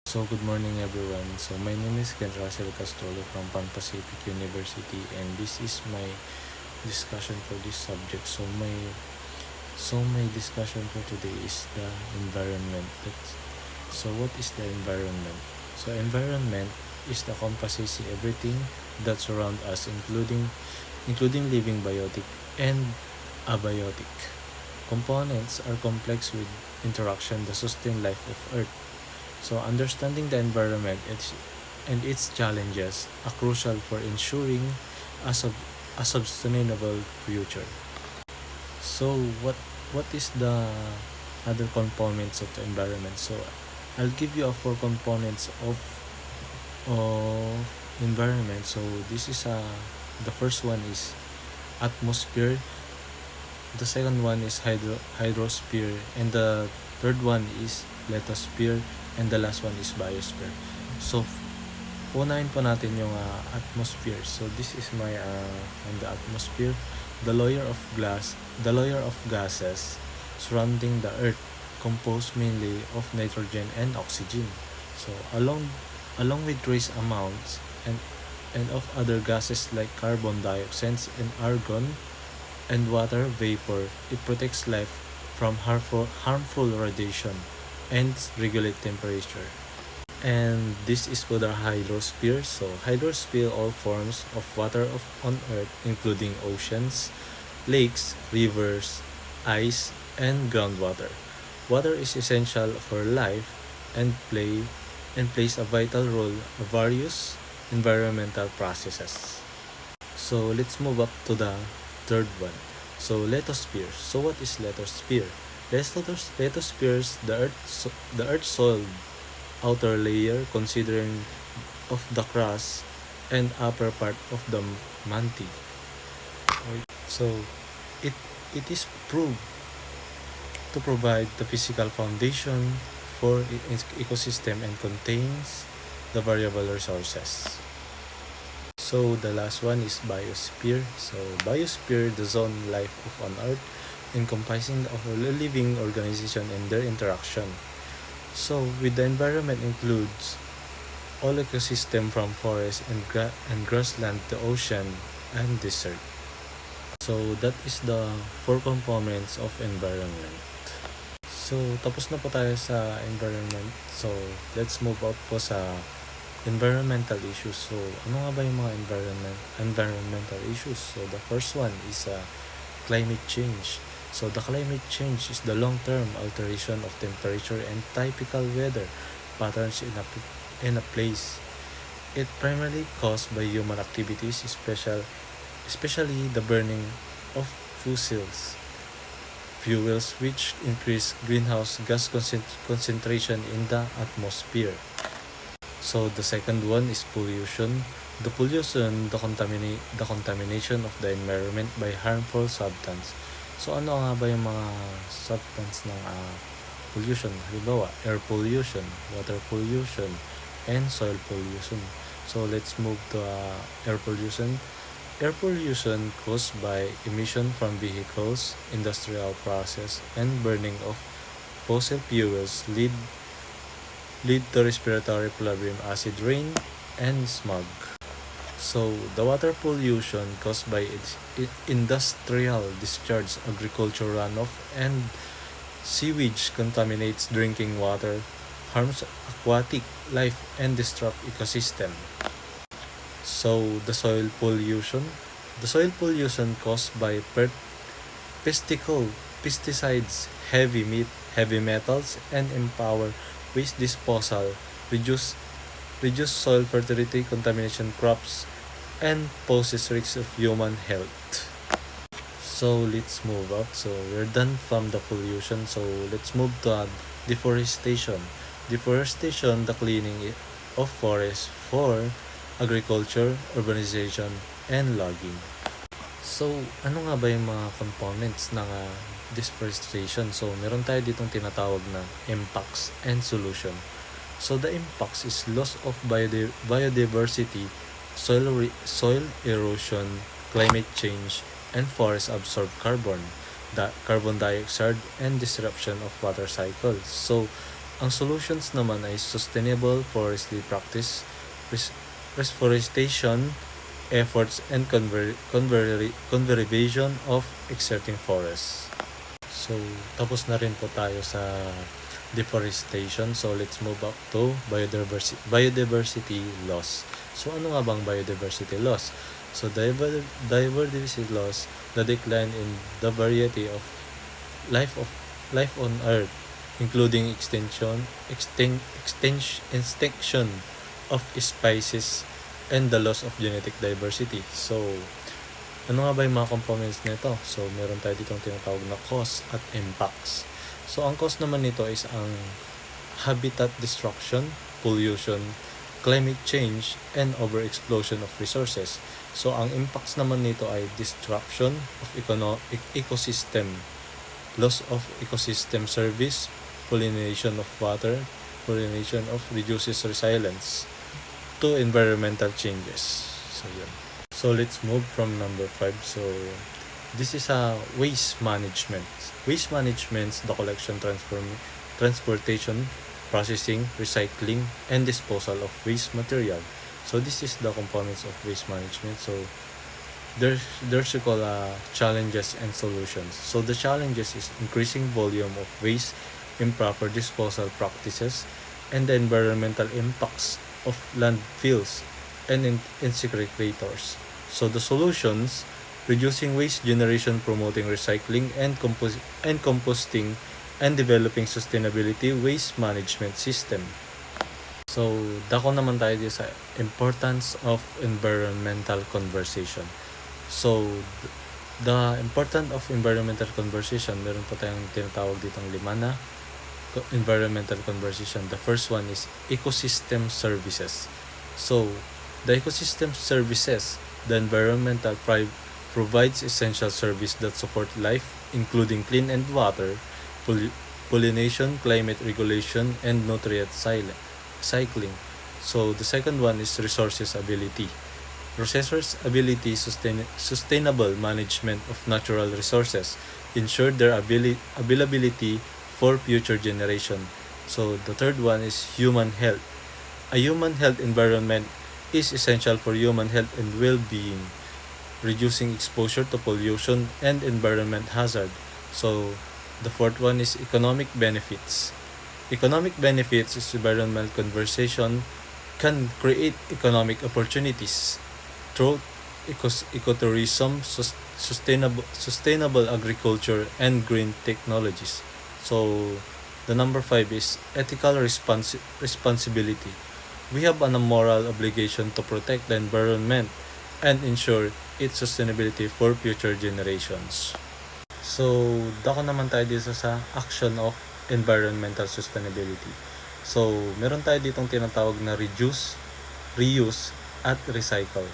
So good morning everyone. So my name is Ken Russell Castolo from Pan Pacific University, and this is my discussion for this subject. So my discussion for today is the environment. So what is the environment? So environment is the compasses everything that surround us, including living biotic and abiotic. Components are complex with interaction that sustain life of Earth. So understanding the environment and its challenges are crucial for ensuring a sustainable future. So what is the other components of the environment? So I'll give you a four components of environment. So this is the first one is atmosphere, the second one is hydrosphere, and the third one is lithosphere, and the last one is biosphere. So unahin po natin yung atmosphere. So this is my on the atmosphere, the layer of gases surrounding the earth, composed mainly of nitrogen and oxygen. So along with trace amounts and of other gases like carbon dioxide and argon and water vapor, it protects life from harmful radiation and regulate temperature. And this is for the hydrosphere. So hydrosphere all forms of water on earth, including oceans, lakes, rivers, ice, and groundwater. Water is essential for life and plays a vital role in various environmental processes. So let's move up to the third one. So lithosphere. So what is lithosphere? Lithosphere is the earth's soil outer layer considering of the crust and upper part of the mantle. So it it is proved to provide the physical foundation for its ecosystem and contains the variable resources. So the last one is biosphere. So biosphere, the zone life of on Earth, encompassing of a living organization and their interaction. So with the environment includes all ecosystem from forest and grassland to ocean and desert. So that is the four components of environment. So tapos na po tayo sa environment. So let's move out po sa environmental issues. So ano nga ba yung mga environmental issues? So the first one is climate change. So the climate change is the long-term alteration of temperature and typical weather patterns in a place. It primarily caused by human activities, especially the burning of fossils fuels, which increase greenhouse gas concentration in the atmosphere. So the second one is pollution. The contamination of the environment by harmful substance. So ano nga ba yung mga substance ng pollution? Halimbawa, air pollution, water pollution, and soil pollution. So let's move to air pollution. Air pollution caused by emission from vehicles, industrial process, and burning of fossil fuels lead to respiratory problem, acid rain, and smog. So the water pollution caused by industrial discharge, agriculture runoff, and sewage contaminates drinking water, harms aquatic life, and disrupt ecosystem. So the soil pollution caused by pesticides, heavy metals, and empower waste disposal, reduce soil fertility, contamination crops, and poses risks of human health. So let's move up. So we're done from the pollution. So let's move to deforestation. Deforestation, the cleaning of forests for agriculture, urbanization, and logging. So ano nga ba yung mga components ng deforestation? So meron tayo ditong tinatawag na impacts and solution. So the impacts is loss of biodiversity, soil erosion, climate change, and forest absorb carbon dioxide, and disruption of water cycles. So Ang solutions naman ay sustainable forestry practice, reforestation efforts, and conservation of existing forests. So, tapos na rin po tayo sa deforestation. So, let's move up to biodiversity loss. So, ano nga bang biodiversity loss? So, biodiversity loss, the decline in the variety of life on Earth, including extinction of species and the loss of genetic diversity. So, ano nga ba yung mga components nito? So, meron tayo ditong tinatawag na cause at impacts. So, ang cause naman nito is ang habitat destruction, pollution, climate change, and overexplosion of resources. So, ang impacts naman nito ay disruption of ecosystem, loss of ecosystem service, pollination of water, pollination of reduces resilience to environmental changes. So, yun. So, let's move from number 5. So, this is a waste management. Waste management is the collection, transportation, processing, recycling, and disposal of waste material. So, this is the components of waste management. So, there's challenges and solutions. So, the challenges is increasing volume of waste, improper disposal practices, and the environmental impacts of landfills and incinerators. So the solutions: reducing waste generation, promoting recycling and composting, and developing sustainability waste management system. So, dako naman tayo dito sa importance of environmental conversation. So, the importance of environmental conversation, meron po tayong tinatawag ditong 5 na environmental conversation. The first one is ecosystem services. So, the ecosystem services, the environmental provides essential service that support life, including clean and water, pollination, climate regulation, and nutrient cycling. So, the second one is resources ability. Resources ability, sustainable management of natural resources, ensure their availability for future generation. So, the third one is human health. A human health environment is essential for human health and well-being, reducing exposure to pollution and environment hazard. So, the fourth one is economic benefits. Economic benefits is environmental conversation can create economic opportunities through ecotourism, sustainable agriculture, and green technologies. So, the number 5 is ethical responsibility. We have a moral obligation to protect the environment and ensure its sustainability for future generations. So, dako naman tayo dito sa action of environmental sustainability. So, meron tayo ditong tinatawag na reduce, reuse, at recycle.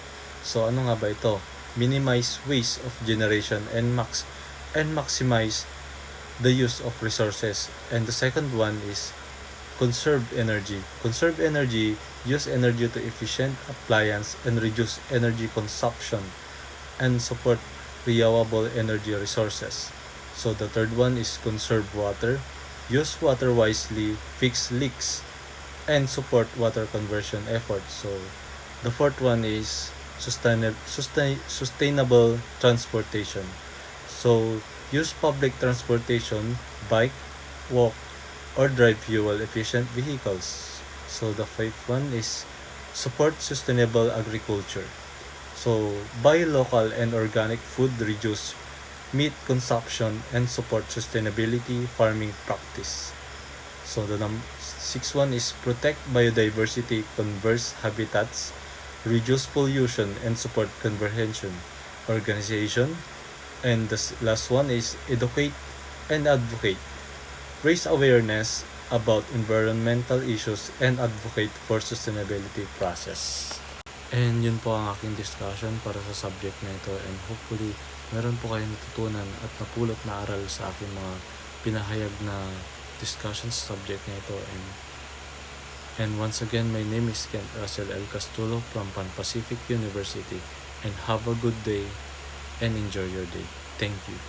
So, ano nga ba ito? Minimize waste of generation and maximize the use of resources. And the second one is conserve energy. Conserve energy, use energy to efficient appliance and reduce energy consumption and support renewable energy resources. So the third one is conserve water. Use water wisely, fix leaks, and support water conversion efforts. So the fourth one is sustainable transportation. So use public transportation, bike, walk, or drive fuel-efficient vehicles. So the fifth one is support sustainable agriculture. So buy local and organic food, reduce meat consumption, and support sustainability farming practice. So the sixth one is protect biodiversity, conserve habitats, reduce pollution, and support conservation organization. And the last one is educate and advocate. Raise awareness about environmental issues and advocate for sustainability process. And yun po ang aking discussion para sa subject na ito, and hopefully meron po kayong natutunan at napulot na aral sa aking mga pinahayag na discussion sa subject na ito. And once again, my name is Kent Russell L. Castulo from Pan Pacific University, and have a good day and enjoy your day. Thank you.